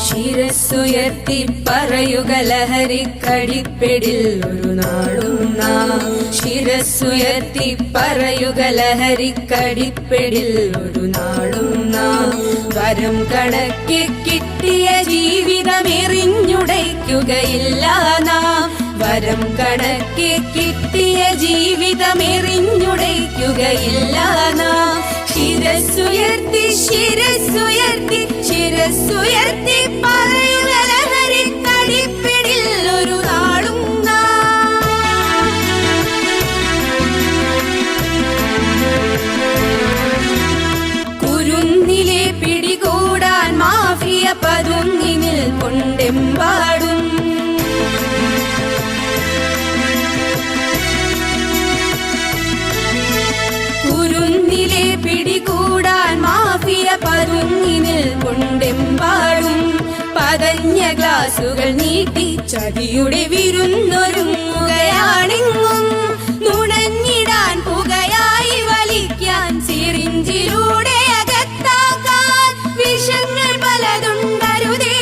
ശിരസ്സുയർത്തി പറയുക ലഹരിക്കടിപ്പിടിൽ ഒരു നാളും നാം. ശിരസ്സുയർത്തി പറയുക ലഹരിക്കടിപ്പിടിൽ ഒരു നാളും നാം. വരം കണക്കെ കിട്ടിയ ജീവിതമെറിഞ്ഞുടയ്ക്കുകയില്ല നാം. വരം കണക്കെ കിട്ടിയ ജീവിതമെറിഞ്ഞുടയ്ക്കുകയില്ല നാം. ശിരസ്സുയർത്തി ശിരസ്സുയർത്തി ശിരസ്സുയർത്തി പറയുക ലഹരിക്കടിപ്പിടിൽ ഒരു നാളും നാം. കുരുന്നിലെ പിടികൂടാൻ മാഫിയ പതുങ്ങി നിൽക്കൊണ്ടെമ്പാടും. കുരുന്നിലെ പിടികൂടാൻ മാഫിയ പതുങ്ങി നിൽക്കൊണ്ടെമ്പാടും. പതഞ്ഞ ഗ്ലാസുകൾ നീട്ടി ചതിയുടെ വിരുന്നൊരുങ്ങുകയാണെങ്ങും. നുണഞ്ഞിടാൻ പുകയായി വലിക്കാൻ സിറിഞ്ചിലൂടെ അകത്താക്കാൻ വിഷങ്ങൾ പലതുണ്ടരുതേ.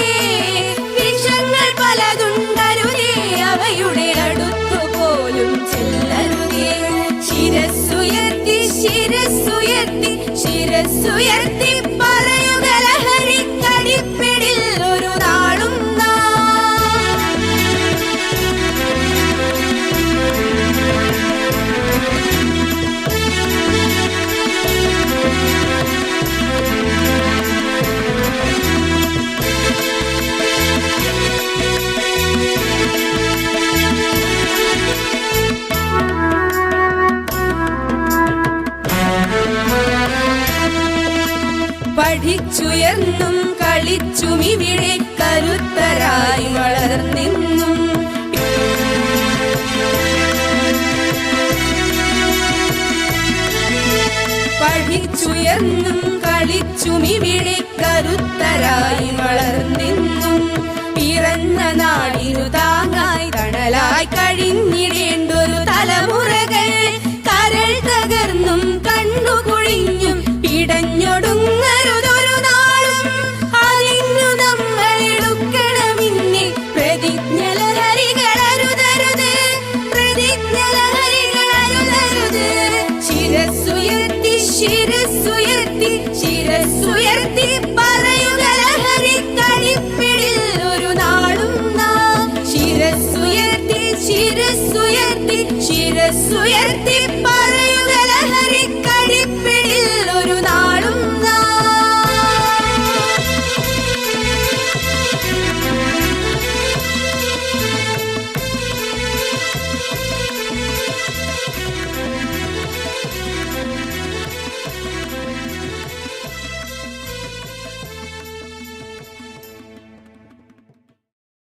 വിഷങ്ങൾ പലതുണ്ടരുതേ. അവയുടെ അടുത്തുപോലും ചെല്ലരുതേ. ശിരസ്സുയർത്തി ശിരസ്സുയർത്തി ശിരസ്സുയർത്തി പറയുക ലഹരിക്കടിപ്പിടിൽ ഒരു നാളും നാം. പഠിച്ചുയർന്നും കളിച്ചും ഇവിടെ കരുത്തരായി വളർന്നിന്നും. പഠിച്ചുയർന്നും കളിച്ചും ഇവിടെ കരുത്തരായി